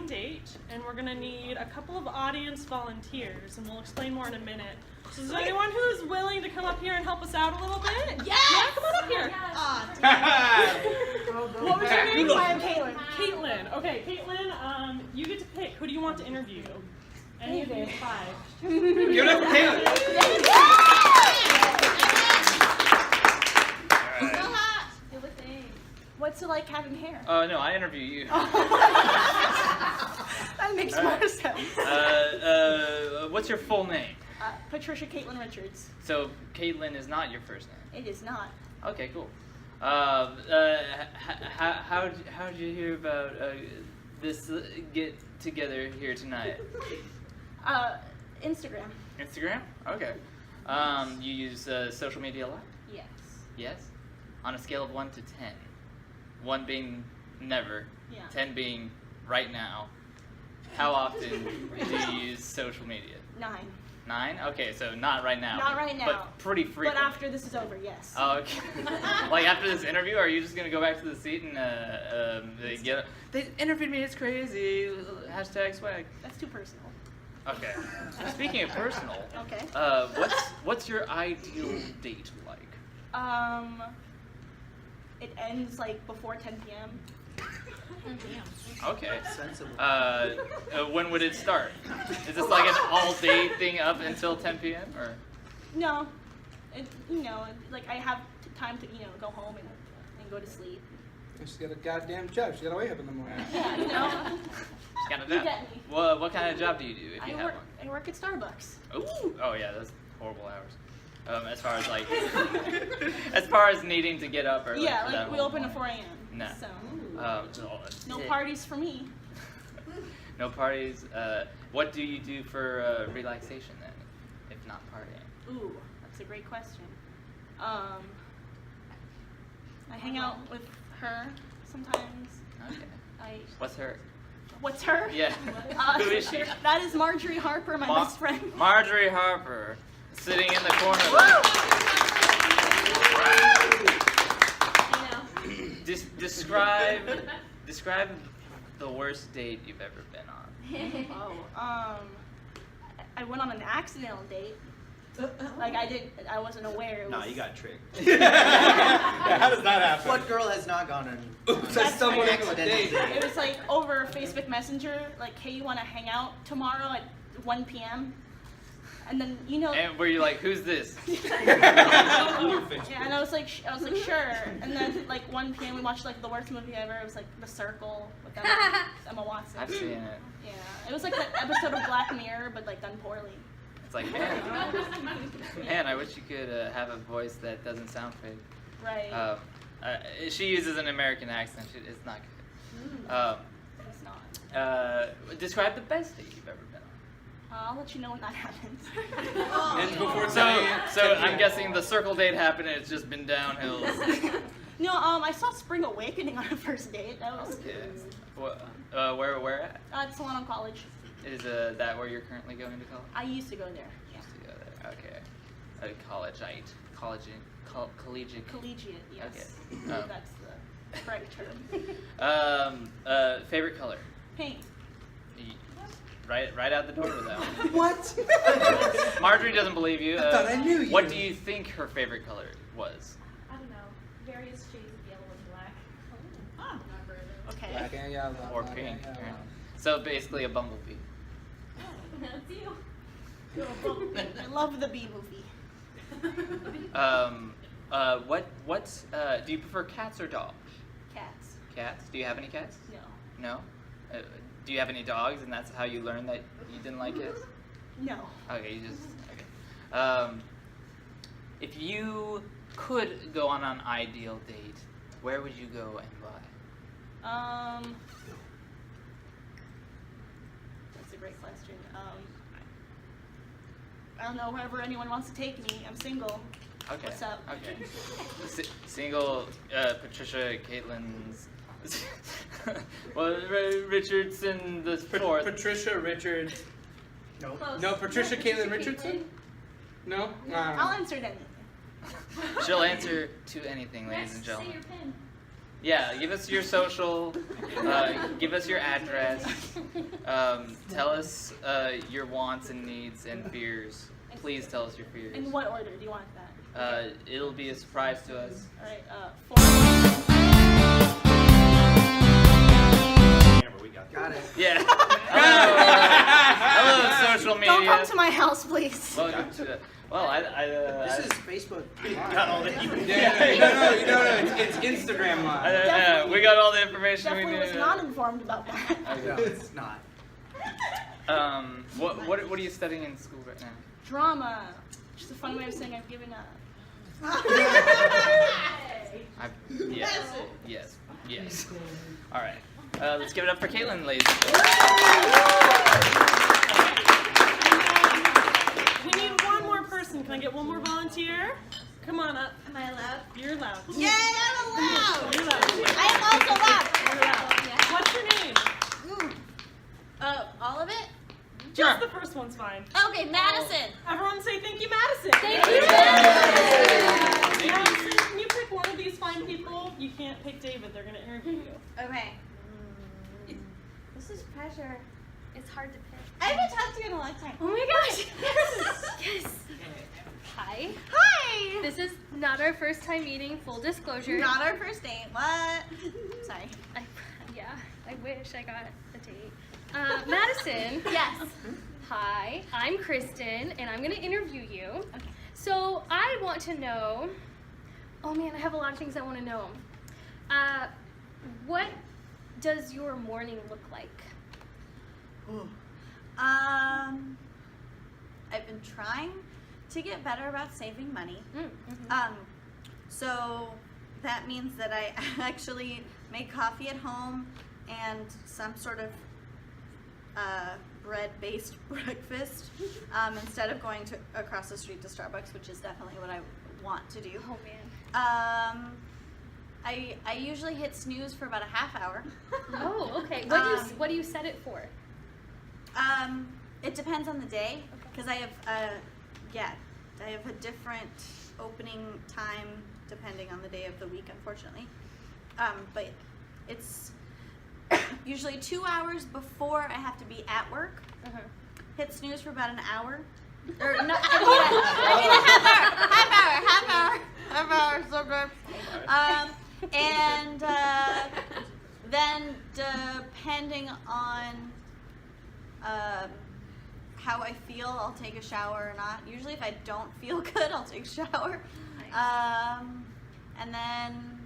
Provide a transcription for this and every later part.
blind date, and we're gonna need a couple of audience volunteers, and we'll explain more in a minute. So is there anyone who's willing to come up here and help us out a little bit? Yes! Yeah, come on up here. What was your name? I'm Caitlin. Caitlin. Okay, Caitlin, you get to pick. Who do you want to interview? Any of these 5. Give it up for Caitlin. What's it like having hair? No, I interview you. That makes more sense. What's your full name? Patricia Caitlin Richards. So Caitlin is not your first name. It is not. Okay, cool. How did you hear about this get together here tonight? Instagram. Instagram? Okay. You use social media a lot? Yes. Yes. On a scale of 1 to 10, 1 being never, 10 being right now, how often do you use social media? 9. 9? Okay, so not right now. Not right now. But pretty frequent. But after this is over, yes. Oh, okay. Like after this interview, are you just gonna go back to the seat and they interviewed me? It's crazy. Hashtag swag. That's too personal. Okay. Speaking of personal. Okay. What's your ideal date like? It ends like before 10 p.m. Okay. Sensible. When would it start? Is this like an all-day thing up until 10 p.m. or? No, like I have time to go home and go to sleep. She's got a goddamn job. She's got to wake up in the morning. Yeah, She's got a You job. get me. What kind of job do you do if you have one? I work at Starbucks. Ooh. Oh yeah, that's horrible hours. As far as like, as far as needing to get up early. Yeah, for like that we whole open at morning. 4 a.m. No. So No no parties for me. No parties. What do you do for relaxation then, if not partying? Ooh, that's a great question. I hang out with her sometimes. Okay. What's her? What's her? Yeah. Who is she? That is Marjorie Harper, my best friend. Marjorie Harper, sitting in the corner. Describe the worst date you've ever been on. I went on an accidental date. Like I wasn't aware. Nah, you got tricked. How does that happen? What girl has not gone on? Oops, I stumbled into a accidental date. date? It was like over Facebook Messenger. Like, hey, you want to hang out tomorrow at 1 p.m.? And then And were you like, who's this? Yeah, and I was like, sure. And then like 1 p.m. we watched like the worst movie ever. It was like The Circle with Emma Watson. I've seen it. Yeah, it was like that episode of Black Mirror, but like done poorly. It's like, man, I wish you could have a voice that doesn't sound fake. Right. She uses an American accent. It's not good. It's not. Describe the best date you've ever been on. I'll let you know when that happens. Ends before So 10 a.m. I'm guessing the circle date happened and it's just been downhill. No, I saw Spring Awakening on a first date. That was. Where at? At Solano College. Is that where you're currently going to college? I used to go there. Yeah. Used to go there. Okay. Collegiate. Collegiate. Yes. Okay. That's the correct term. Favorite color? Pink. Right out the door with that one. What? Marjorie doesn't believe you. I thought I knew you. What do you think her favorite color was? I don't know. Various shades of yellow and black. Oh. Okay. Black and yellow. Or black pink. and yellow. apparently. So basically a bumblebee. That's you. I love the Bee movie. Do you prefer cats or dogs? Cats. Cats? Do you have any cats? No. No? Do you have any dogs, and that's how you learned that you didn't like cats? No. Okay, okay. If you could go on an ideal date, where would you go and why? That's a great question. I don't know, wherever anyone wants to take me. I'm single. Okay. What's up? Okay. Single Patricia Caitlin's. Well, Richardson the fourth. Patricia Richards. No. Close. No, Patricia Caitlin Richardson? No? I'll answer anything. She'll answer to anything, ladies and Next, say gentlemen. your pin. Yeah, give us your social, give us your address, tell us your wants and needs and fears. Please tell us your fears. In what order do you want that? It'll be a surprise to us. All right. 4. We got it. Yeah. Hello, social media. Don't come to my house, please. Welcome to the. Well, This is Facebook. Got all the no, it's Instagram Live. we got all the information we Definitely need. was not informed about that. No, it's not. What are you studying in school right now? Drama. Just a fun way of saying I've given up. Yes. All right. Let's give it up for Caitlin, ladies. We need one more person. Can I get one more volunteer? Come on up. Am I allowed? You're allowed. Yay, I'm allowed! You're allowed. I am also allowed! You're allowed. What's your name? All of it? Just the first one's fine. Okay, Madison. Everyone say thank you, Madison. Thank you. Madison, can you pick one of these fine people? You can't pick David. They're going to interview you. Okay. This is pressure. It's hard to pick. I haven't talked to you in a long time. Oh my gosh! Yes. Hi. Hi! This is not our first time meeting. Full disclosure. Not our first date. What? Sorry. I wish I got a date. Madison. Yes. Hi. I'm Kristen, and I'm gonna interview you. Okay. So I want to know. Oh man, I have a lot of things I want to know. What does your morning look like? I've been trying to get better about saving money. Mm-hmm. So that means that I actually make coffee at home and some sort of bread-based breakfast instead of going across the street to Starbucks, which is definitely what I want to do. Oh man. I usually hit snooze for about a half hour. Oh, okay. What do you set it for? It depends on the day because I have a different opening time depending on the day of the week, unfortunately. But it's usually 2 hours before I have to be at work. Hit snooze for about an hour. Or no, I mean a half hour, so good. And then depending on how I feel, I'll take a shower or not. Usually if I don't feel good, I'll take a shower. Nice. And then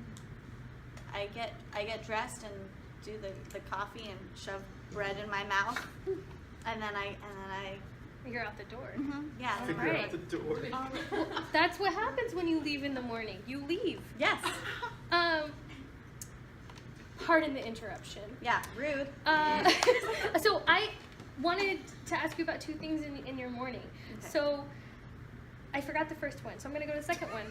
I get dressed and do the coffee and shove bread in my mouth. And then I You're out the door. yeah. Figure out the door. Well, that's what happens when you leave in the morning. You leave. Yes. Pardon the interruption. Yeah, rude. So I wanted to ask you about two things in your morning. Okay. So I forgot the first one, so I'm going to go to the second one.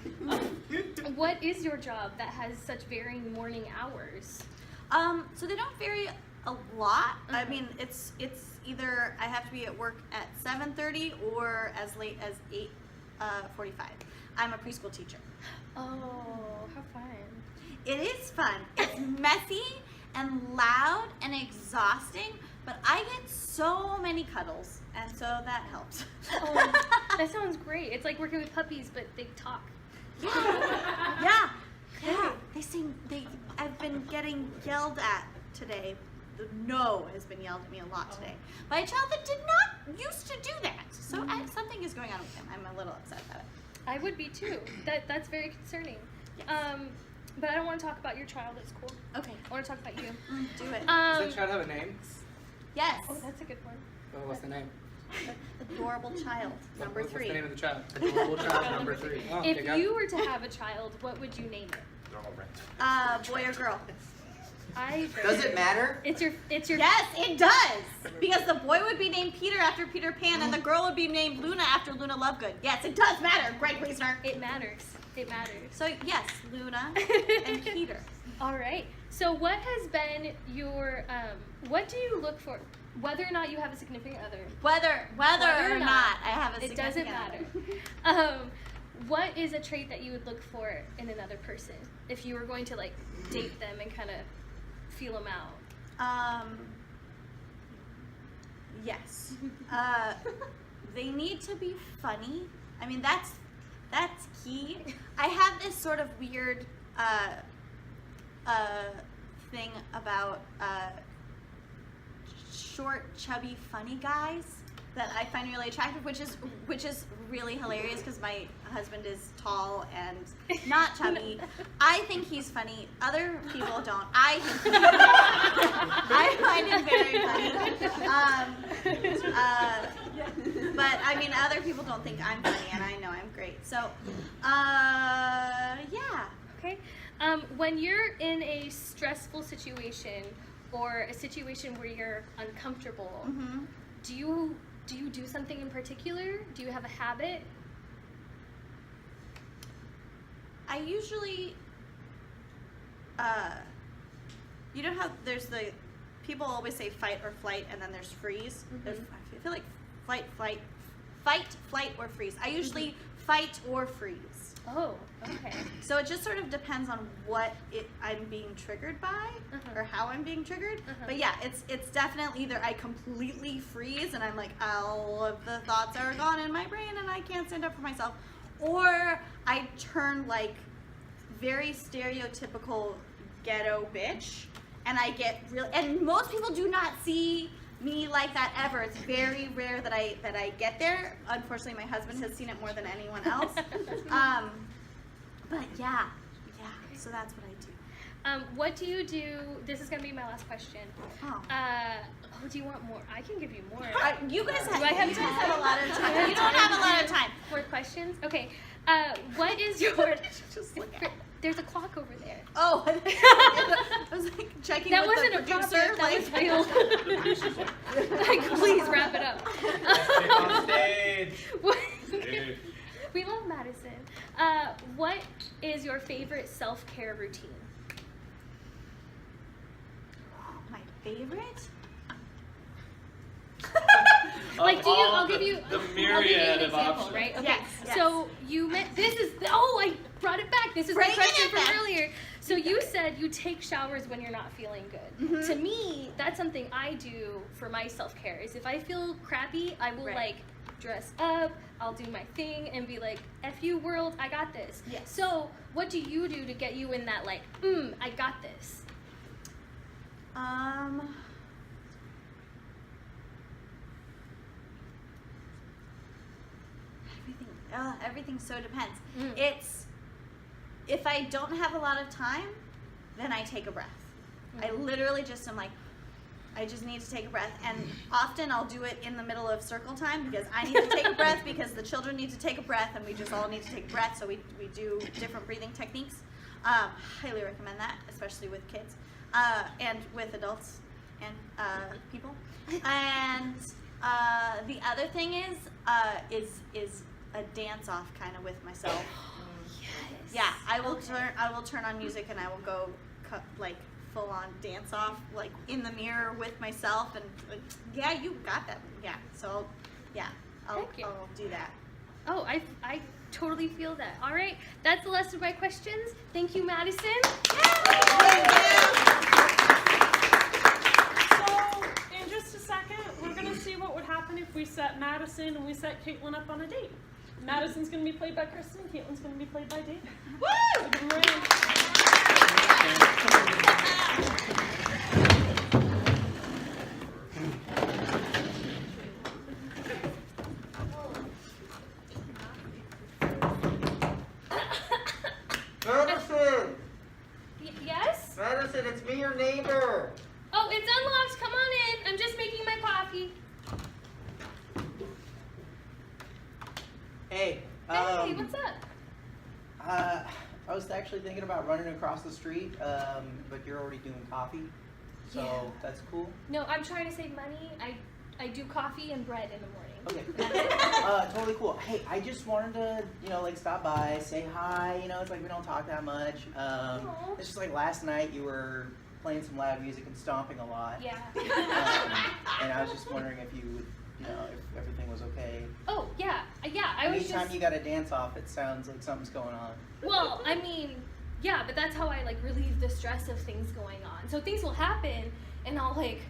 What is your job that has such varying morning hours? So they don't vary a lot. I mean, it's either I have to be at work at 7:30 or as late as 8:45. I'm a preschool teacher. Oh, how fun. It is fun. It's messy and loud and exhausting, but I get so many cuddles, and so that helps. Oh, that sounds great. It's like working with puppies, but they talk. Yeah. They seem. I've been getting yelled at today. The no has been yelled at me a lot today by a child that did not used to do that. So something is going on with him. I'm a little upset about it. I would be too. That's very concerning. Yes. But I don't want to talk about your child at school. Okay. I want to talk about you. Do it. Does that child have a name? Yes. Oh, that's a good one. Oh, what's the name? Adorable child. Number What's 3. the name of the child? Adorable child number 3. Oh, If okay, got it. you were to have a child, what would you name it? Boy or girl? Does it matter? It's your. Yes, it does. Because the boy would be named Peter after Peter Pan, and the girl would be named Luna after Luna Lovegood. Yes, it does matter. Greg Wiesner. It matters. It matters. So yes, Luna and Peter. All right. So what has been your? What do you look for? Whether or not you have a significant other. Whether or not I have a it significant doesn't matter. other. what is a trait that you would look for in another person if you were going to like date them and kind of feel them out? Yes. They need to be funny. I mean, that's key. I have this sort of weird thing about short, chubby, funny guys that I find really attractive, which is really hilarious because my husband is tall and not chubby. I think he's funny. Other people don't. I find him very funny. But I mean, other people don't think I'm funny, and I know I'm great. So, yeah. Okay. When you're in a stressful situation or a situation where you're uncomfortable, do you do something in particular? Do you have a habit? I usually, you know how there's the, people always say fight or flight, and then there's freeze. I feel like fight, flight, or freeze. I usually fight or freeze. Oh, okay. So it just sort of depends on what I'm being triggered by, or how I'm being triggered. But yeah, it's definitely either I completely freeze and I'm like, all of the thoughts are gone in my brain and I can't stand up for myself, or I turn like very stereotypical ghetto bitch, and I get real. And most people do not see me like that ever. It's very rare that I get there. Unfortunately, my husband has seen it more than anyone else. But yeah. So that's what I do. What do you do? This is gonna be my last question. Oh. Do you want more? I can give you more. You guys have, Do I have you guys time? have a lot of time. You don't have a lot of time. More questions? Okay. What is your? Just look at it. There's a clock over there. Oh, I was like checking That with wasn't the a producer. problem. That was real. Like, please wrap it up. Get on stage. What- We love Madison. What is your favorite self-care routine? My favorite? Like, do you? I'll give you. The I'll give you myriad an of example, options. right? Okay. Yes. So you meant this is. Oh, I brought it back. This is my Bring question it from back. earlier. So you said you take showers when you're not feeling good. To me, that's something I do for my self-care. Is if I feel crappy, I will like dress up. I'll do my thing and be like, "F you world, I got this." Yes. So what do you do to get you in that like, I got this? Everything so depends. It's, if I don't have a lot of time, then I take a breath. I literally just am like, I just need to take a breath, and often I'll do it in the middle of circle time because I need to take a breath because the children need to take a breath, and we just all need to take a breath, so we do different breathing techniques. Highly recommend that, especially with kids and with adults and people. And the other thing is a dance off kind of with myself. Yes. Yeah, I will turn on music and I will go like full on dance off like in the mirror with myself, and yeah, you got that. Yeah, so yeah, I'll do that. Oh, I totally feel that. All right, that's the last of my questions. Thank you, Madison. So, in just a second, we're going to see what would happen if we set Madison and we set Caitlin up on a date. Madison's going to be played by Kristen, Caitlin's going to be played by Dave. Woo! Give them a round. Madison! Yes? Madison, it's me, your neighbor. Oh, it's unlocked. Come on in. I'm just making my coffee. Hey. Hey, what's up? I was actually thinking about running across the street, but you're already doing coffee, so that's cool. No, I'm trying to save money. I do coffee and bread in the morning. Okay. Totally cool. Hey, I just wanted to, like stop by, say hi. It's like we don't talk that much. It's just like last night you were playing some loud music and stomping a lot. Yeah. And I was just wondering if you would you know, if everything was okay. Oh, yeah. I was Anytime just... you got to dance off, it sounds like something's going on. Well, I mean, yeah, but that's how I, like, relieve the stress of things going on. So things will happen, and I'll, like,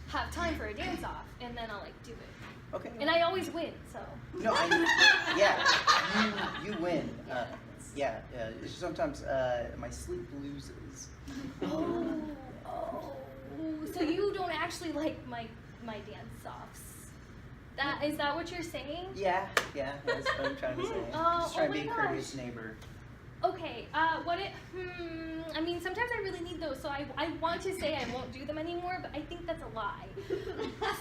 have time for a dance-off, and then I'll, like, do it. Okay. And I always win, so... No, you win. It's just sometimes my sleep loses. Oh, so you don't actually like my dance-offs. Is that what you're saying? Yeah, that's what I'm trying to say. Just trying to be a courteous neighbor. Okay, I mean, sometimes I really need those, so I want to say I won't do them anymore, but I think that's a lie.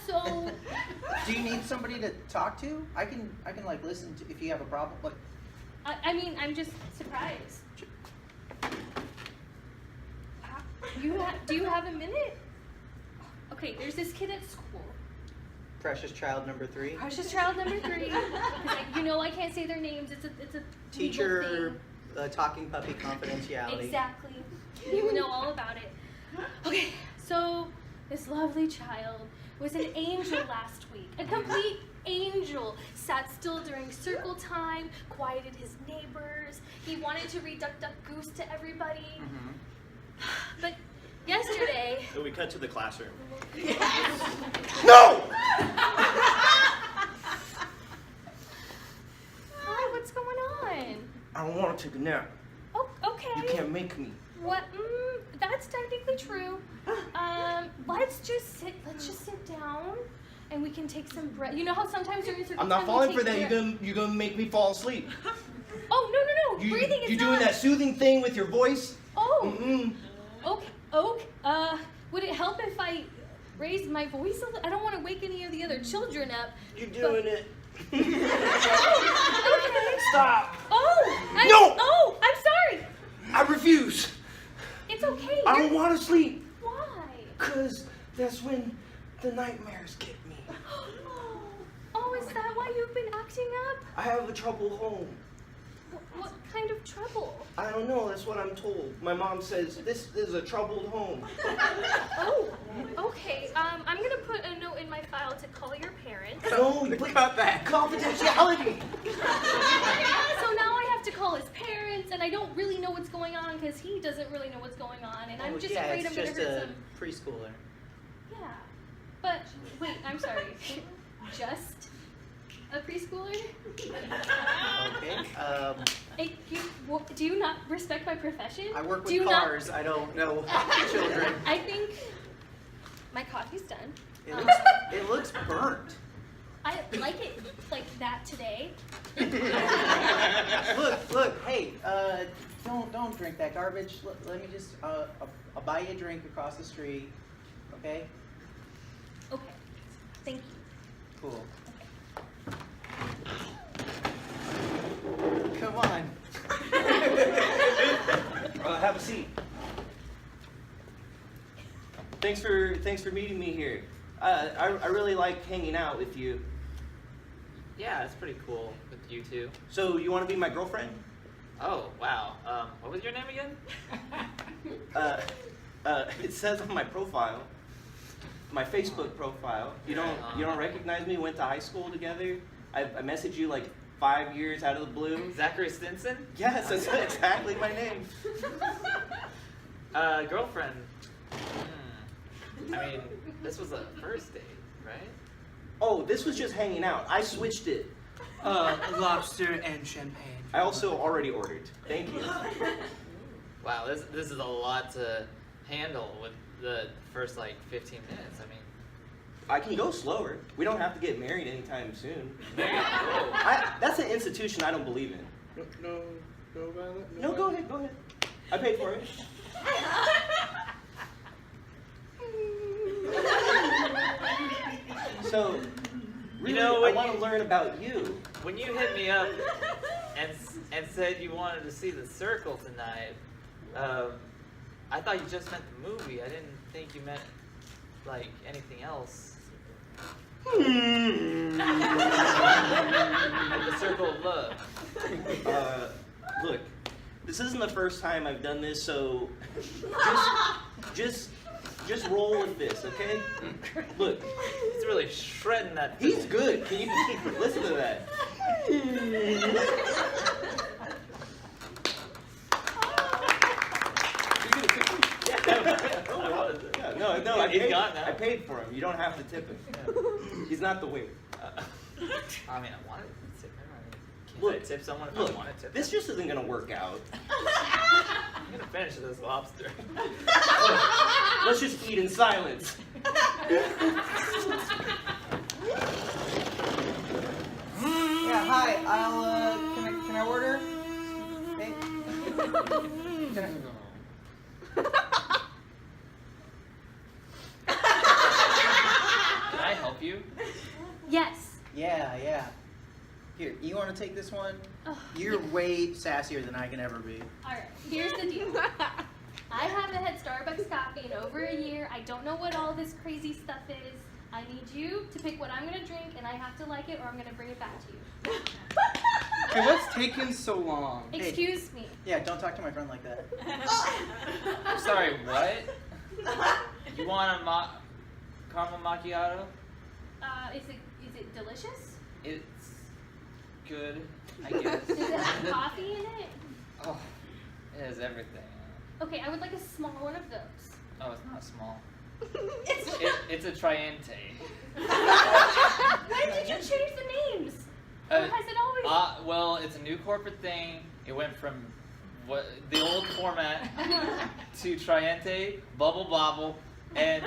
So... Do you need somebody to talk to? I can like listen to if you have a problem. Like, I mean, I'm just surprised. Do you have a minute? Okay, there's this kid at school. precious child number 3. Precious child number 3. You know I can't say their names. It's a Teacher, talking puppy confidentiality. Exactly. You will know all about it. Okay, so this lovely child was an angel last week. A complete angel. Sat still during circle time, quieted his neighbors. He wanted to read Duck Duck Goose to everybody. Mm-hmm. But yesterday... So we cut to the classroom. No! Hi, what's going on? I don't want to take a nap. Oh, okay. You can't make me. What? That's technically true. Let's just sit down, and we can take some breath. You know how sometimes during circle I'm not time we falling take for that. breath- You're gonna make me fall asleep. Oh no! Breathing is You not. doing that soothing thing with your voice? Oh. Mm-mm. Okay. Would it help if I raised my voice a little? I don't want to wake any of the other children up. You're doing it. Okay. Stop. Oh, I'm sorry. I refuse. It's okay. I don't want to sleep. Why? Cause that's when the nightmares get me. Oh, is that why you've been acting up? I have a troubled home. What kind of trouble? I don't know, that's what I'm told. My mom says this is a troubled home. Oh, okay. I'm gonna put a note in my file to call your parents. No, you cut that. Confidentiality. So now I have to call his parents, and I don't really know what's going on because he doesn't really know what's going on, and I'm just afraid I'm gonna it's hurt just some. a preschooler. Yeah, but wait, I'm sorry. Just a preschooler? Okay. Do you not respect my profession? I work Do you with not- cars. I don't know children. I think my coffee's done. It looks burnt. I like it like that today. Look, hey, don't drink that garbage. Let me just, I'll buy you a drink across the street, okay? Okay, thank you. Cool. Come on. Have a seat. Thanks for meeting me here. I really like hanging out with you. Yeah, it's pretty cool with you two. So you want to be my girlfriend? Oh, wow. What was your name again? It says on my profile, my Facebook profile. You don't recognize me? Went to high school together. I messaged you like 5 years out of the blue. Zachary Stinson? Yes, that's exactly my name. Girlfriend. I mean, this was a first date, right? Oh, this was just hanging out. I switched it. Lobster and champagne. I also already ordered. Thank you. Wow, this is a lot to handle with the first like 15 minutes. I mean, I can go slower. We don't have to get married anytime soon. married? That's an institution I don't believe in. No violent? No, go ahead. I paid for it. So, really, You know, I when want to you- learn about you. When you hit me up and said you wanted to see The Circle tonight, I thought you just meant the movie. I didn't think you meant like anything else. Like The Circle of Love. Look, this isn't the first time I've done this, so just roll with this, okay? Look, It's really shredding that. He's good. Can you listen to that? No, I paid for him. You don't have to tip him. He's not the waiter. I mean, I wanted to tip him. Can't Look, I tip someone if I Look, want to tip this him? just isn't gonna work out. I'm gonna finish this lobster. Let's just eat in silence. Yeah, hi. Can I order? Hey. Can I help you? Yes. Yeah. Here, you want to take this one? Ugh. You're way sassier than I can ever be. Alright, here's the deal. I haven't had Starbucks coffee in over a year. I don't know what all this crazy stuff is. I need you to pick what I'm going to drink, and I have to like it or I'm going to bring it back to you. Hey, what's taking so long? Hey. Excuse me. Yeah, don't talk to my friend like that. I'm sorry, what? You want a caramel macchiato? Is it delicious? It's good, I guess. Does it have coffee in it? Oh, it has everything. Okay, I would like a small one of those. Oh, it's not small. It's a Triente. When did you change the names? Or has it always? Well, it's a new corporate thing. It went from the old format to Triente, Bubble Bobble, and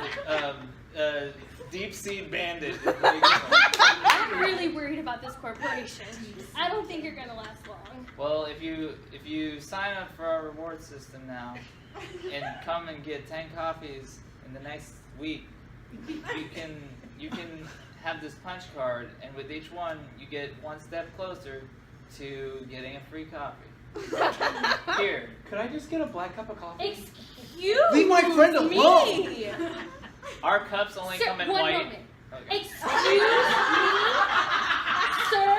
Deep Sea Bandit. I'm really worried about this corporation. I don't think you're gonna last long. Well, if you sign up for our reward system now and come and get 10 coffees in the next week, you can have this punch card, and with each one you get one step closer to getting a free coffee. Here. Could I just get a black cup of coffee? Excuse Leave my friend alone. me. Our cups only Sir, come in one white. moment. Okay. Excuse me, sir.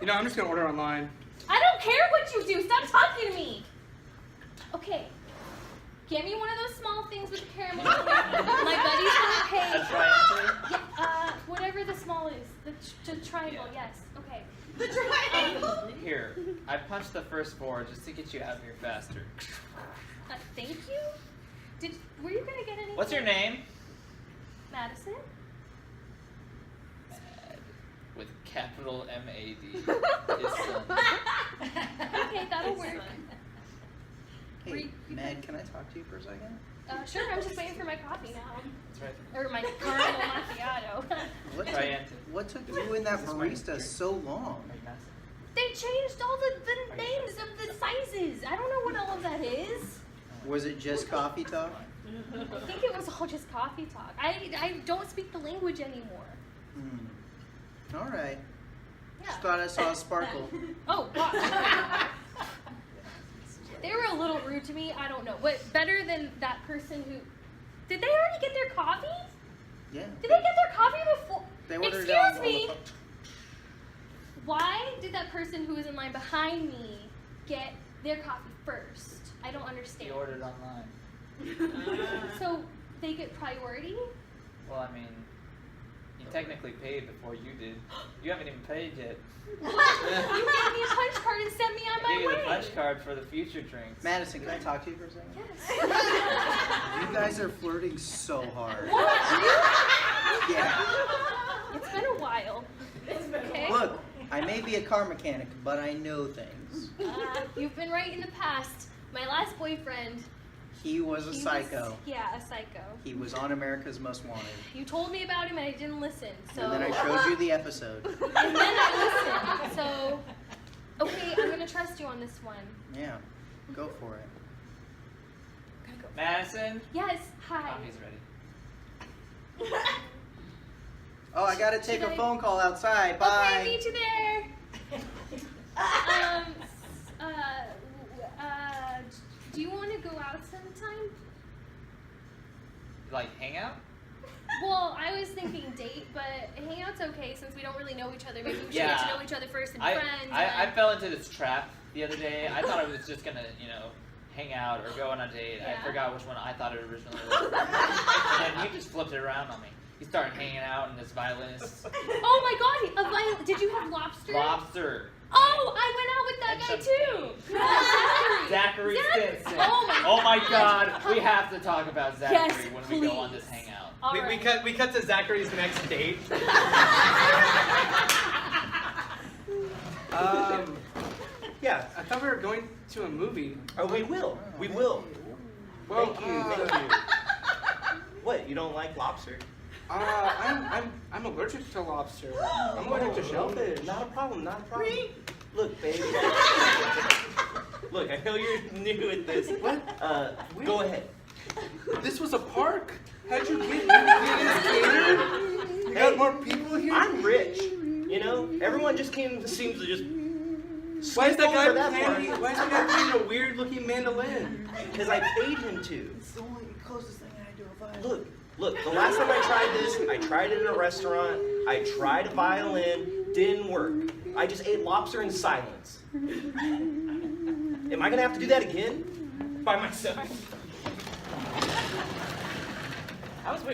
You know, I'm just gonna order online. I don't care what you do. Stop talking to me. Okay. Get me one of those small things with caramel. My buddy's gonna pay. A Triente? Yeah, whatever the small is. The triangle, Yeah. yes. Okay. The triangle. Here, I punched the first 4 just to get you out of here faster. Thank you. Were you gonna get anything? What's your name? Madison? Mad. With capital M-A-D. His son. Okay, that'll work. Hey, Mad, can I talk to you for a second? Sure, I'm just waiting for my coffee now. That's right. Or my caramel macchiato. What took you and that barista so long? Are you Madison? They changed all the names of the sizes. I don't know what all of that is. Was it just coffee talk? I think it was all just coffee talk. I don't speak the language anymore. All right. Yeah. Just thought I saw a sparkle. Oh, gosh. They were a little rude to me. I don't know. What better than that person who... Did they already get their coffee? Yeah. Did they get their coffee before? They ordered it Excuse on me. the phone. Why did that person who was in line behind me get their coffee first? I don't understand. He ordered online. So they get priority? Well, I mean, you technically paid before you did. You haven't even paid yet. What? You gave me a punch card and sent me on I my gave you way. the punch card for the future drinks. Madison, can I talk to you for a second? Yes. You guys are flirting so hard. What? Yeah. It's been a while. Okay. Look, I may be a car mechanic, but I know things. You've been right in the past. My last boyfriend. He was a he psycho. Yeah, a psycho. He was on America's Most Wanted. You told me about him and I didn't listen. So. And then I showed you the episode. And then I listened. So. Okay, I'm gonna trust you on this one. Yeah, go for it. Gotta go. Madison? Yes. Hi. Coffee's ready. Oh, I gotta take Should a I- phone call outside. Bye. Okay, meet you there. Do you want to go out sometime? Like, hang out? Well, I was thinking date, but hangout's okay since we don't really know each other. Maybe we should Yeah. get to know each other first and I friends. fell into this trap the other day. I thought I was just gonna, hang out or go on a date. Yeah. I forgot which one I thought it originally was. And you just flipped it around on me. He started hanging out in this violinist. Oh my god, a violin. Did you have lobster? Lobster. Oh, I went out with that And guy champagne. too. Zachary Stinson. Oh my God, we have to talk about Zachary Yes, when we go on this please. hangout. All We right. cut to Zachary's next date. Yeah, I thought we were going to a movie. Oh, we will. We will. Well, Thank you. Thank you. What? You don't like lobster? I'm allergic to lobster. I'm allergic to shellfish. Not a problem. Not a problem. Look, baby. Look, I know you're new at this. What? Go ahead. This was a park. How'd you get here? You got more people here? I'm rich. You know, everyone just seems to just. Why is that skip guy over that part. playing? Why is that guy playing a weird looking mandolin? Because I paid him to. It's the only closest thing I do a violin. Look, the last time I tried this, I tried it in a restaurant, I tried a violin, didn't work. I just ate lobster in silence. Am I gonna have to do that again? By myself?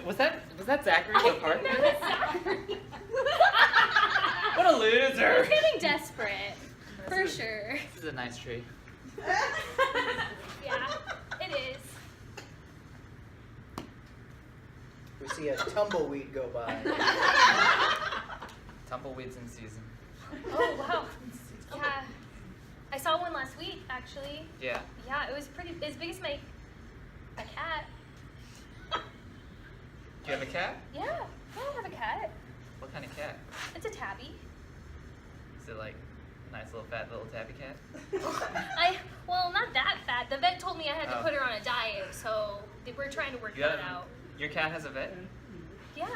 Was that Zachary in the park? No, that's Zachary. What a He's loser. getting desperate. For sure. This is a nice tree. Yeah, it is. We see a tumbleweed go by. Tumbleweeds in season. Oh wow. Yeah. I saw one last week actually. Yeah. Yeah, it was pretty as big as my cat. Do you have a cat? Yeah, I have a cat. What kind of cat? It's a tabby. Is it like a nice little fat little tabby cat? Well, not that fat. The vet told me I had to Oh. put her on a diet, so we're trying to work You that have- out. Your cat has a vet? Yeah.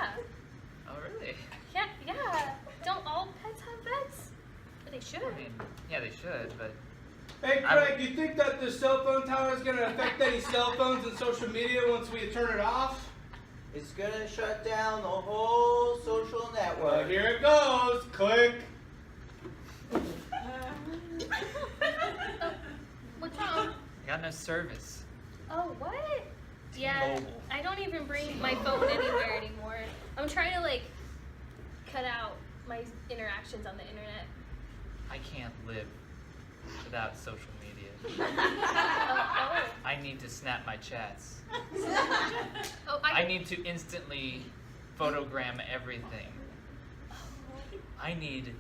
Oh, really? Yeah. Don't all pets have vets? But they should. I mean, yeah, they should, but Hey, I Craig, you think that the cell phone tower is going to affect any cell phones and social media once we turn it off? It's gonna shut down the whole social Well, network. here it goes. Click. What's wrong? I got no service. Oh, what? Yeah, T-Mobile. I don't even bring my phone anywhere anymore. I'm trying to like cut out my interactions on the internet. I can't live without social media. Oh, I need to snap my chats. oh, I need to instantly photogram everything. I need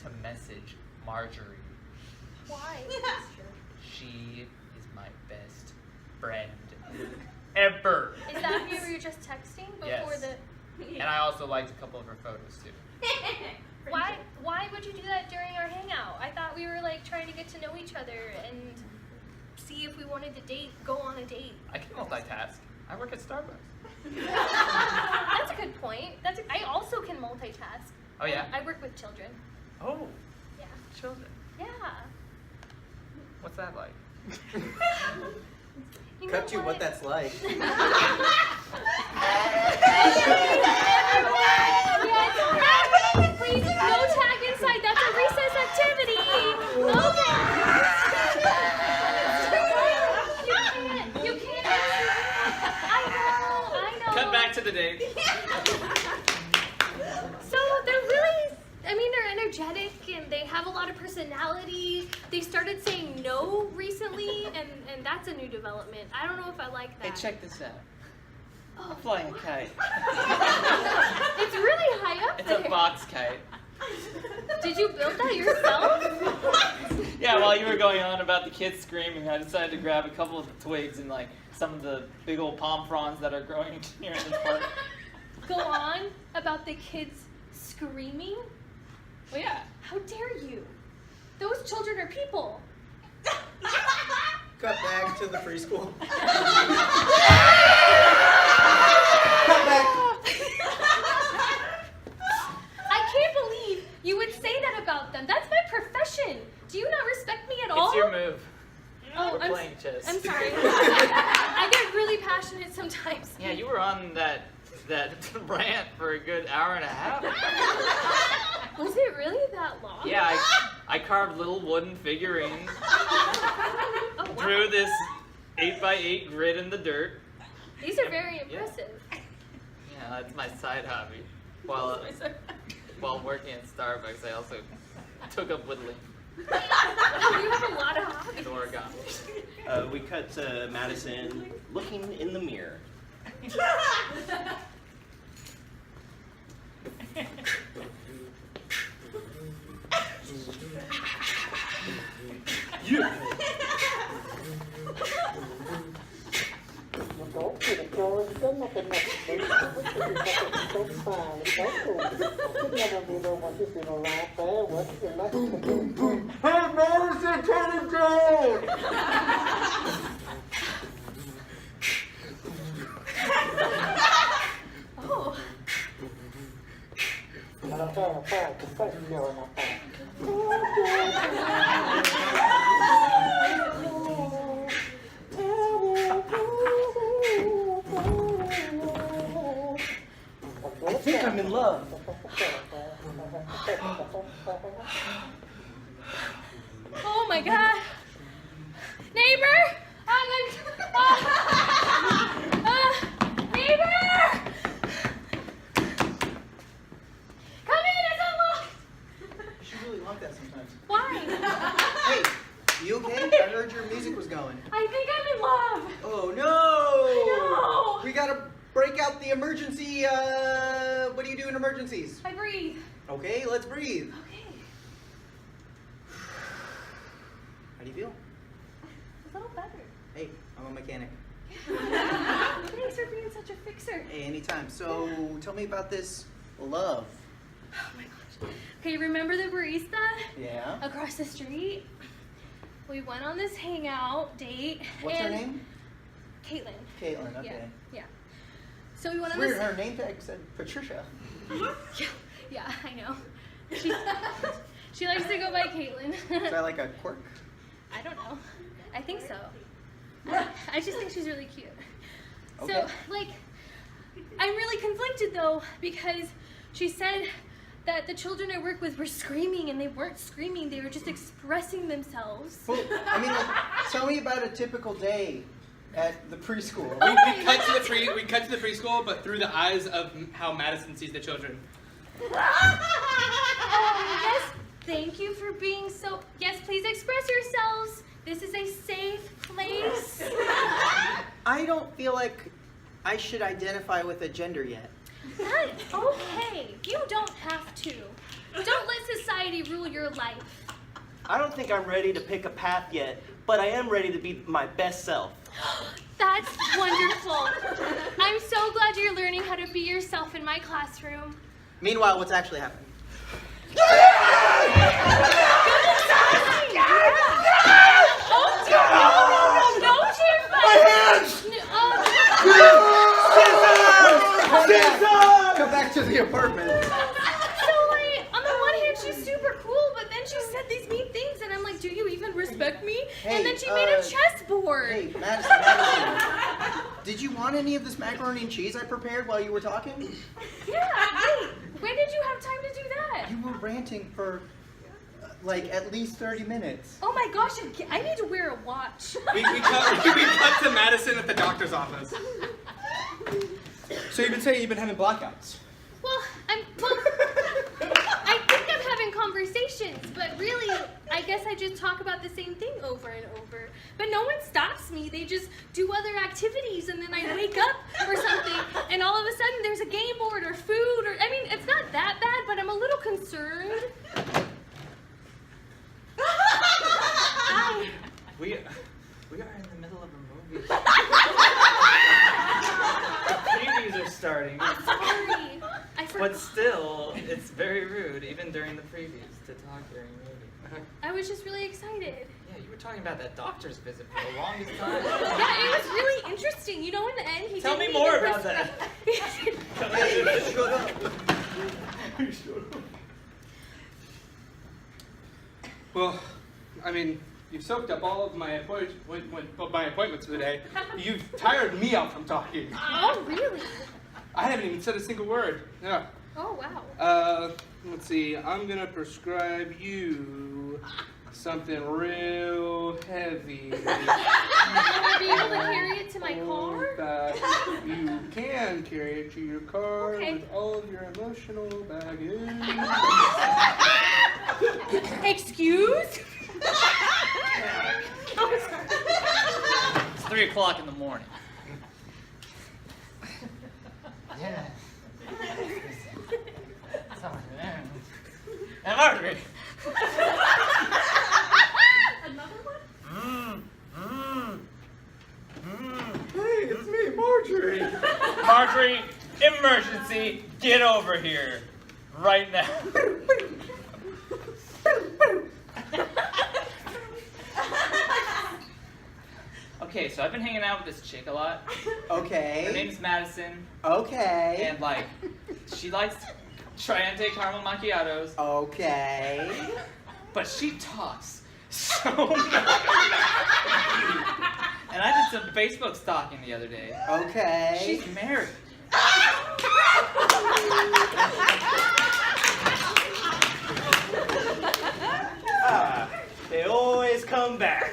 to message Marjorie. why? She is my best friend ever. Is that who you were just texting before Yes. And I also liked a couple of her photos too. Why would you do that during our hangout? I thought we were like trying to get to know each other and see if we wanted to go on a date. I can multitask. I work at Starbucks. That's a good point. I also can multitask. Oh yeah? I work with children. Oh, Yeah. children. Yeah. What's that like? You Cut know to what that's like. Please, no tag inside. That's a recess activity. Okay. You can't. I know. Cut back to the date. So they're really, they're energetic and they have a lot of personality. They started saying no recently, and that's a new development. I don't know if I like that. Hey, check this out. Oh. I'm flying a kite. It's really high up It's there. a box kite. Did you build that yourself? Yeah, while you were going on about the kids screaming, I decided to grab a couple of the twigs and like some of the big old palm fronds that are growing here in this park. Go on about the kids screaming? Well, yeah. How dare you? Those children are people. Cut back to the preschool. Cut back. I can't believe you would say that about them. That's my profession. Do you not respect me at all? It's your move. Oh, We're playing chess. I'm sorry. I get really passionate sometimes. Yeah, you were on that rant for a good hour and a half. Was it really that long? Yeah, I carved little wooden figurines, Oh, wow. drew this 8x8 grid in the dirt. These are very Yeah. impressive. man. That's my side hobby. While working at Starbucks, I also took up whittling You have a lot of hobbies. and origami. We cut to Madison looking in the mirror. Hey, Madison, turn it down! Oh. I think I'm in love. Oh my god. Neighbor! Neighbor! Come in, it's unlocked! She really like that sometimes. Why? Hey, you okay? I heard your music was going. I think I'm in love. Oh no! No. We gotta break out the emergency. What do you do in emergencies? I breathe. Okay, let's breathe. Okay. How do you feel? A little better. Hey, I'm a mechanic. Thanks for being such a fixer. Hey, anytime. So, tell me about this love. Oh my gosh. Okay, remember the barista Yeah. across the street? We went on this hangout date. What's her and name? Caitlin. Caitlin. Okay. Yeah. So we went It's on weird. this. Her name tag said Patricia. Yeah, I know. She likes to go by Caitlin. Is that like a quirk? I don't know. I think so. I just think she's really cute. Okay. So, like, I'm really conflicted though because she said that the children I work with were screaming and they weren't screaming, they were just expressing themselves. Well, I mean, like, tell me about a typical day at the preschool. We cut to the preschool, but through the eyes of how Madison sees the children. Yes, thank you for being so. Yes, please express yourselves. This is a safe place. I don't feel like I should identify with a gender yet. That's okay. You don't have to. Don't let society rule your life. I don't think I'm ready to pick a path yet, but I am ready to be my best self. That's wonderful. I'm so glad you're learning how to be yourself in my classroom. Meanwhile, what's actually happening? Come back to the apartment. So, like, on the one hand, she's super cool, but then she said these mean things, and I'm like, do you even respect me? Hey, and then she made a chessboard. Hey, Madison, did you want any of this macaroni and cheese I prepared while you were talking? Yeah, wait, when did you have time to do that? You were ranting for, like, at least 30 minutes. Oh my gosh, I need to wear a watch. We cut to Madison at the doctor's office. So you've been saying you've been having blackouts? Well, I think I'm having conversations, but really, I guess I just talk about the same thing over and over. But no one stops me. They just do other activities, and then I wake up or something, and all of a sudden there's a game board or food, or, I mean, it's not that bad, but I'm a little concerned. We are in the middle of a movie. The previews are starting. I'm sorry. I forgot. But still, it's very rude, even during the previews, to talk during a movie. I was just really excited. Yeah, you were talking about that doctor's visit for the longest time. Yeah, it was really interesting. You know, in the end, he Tell didn't me more even about that. Shut up. Well, I mean, you've soaked up all of my appointments for the day. You've tired me out from talking. Oh, really? I haven't even said a single word. Yeah. Oh, wow. Let's see. I'm gonna prescribe you something real heavy. Will I be able to carry it to my car? That you can carry it to your car Okay. with all of your emotional baggage. Excuse? It's 3 o'clock in the morning. Yeah. And Marjorie. Another one? Hey, it's me, Marjorie. Marjorie, emergency, get over here. Right now. Okay, so I've been hanging out with this chick a lot. Her Okay. name's Madison, Okay. and like, she likes Triente caramel macchiatos, Okay. but she talks so much. And I did some Facebook stalking the other day. Okay. She's married. They always come back.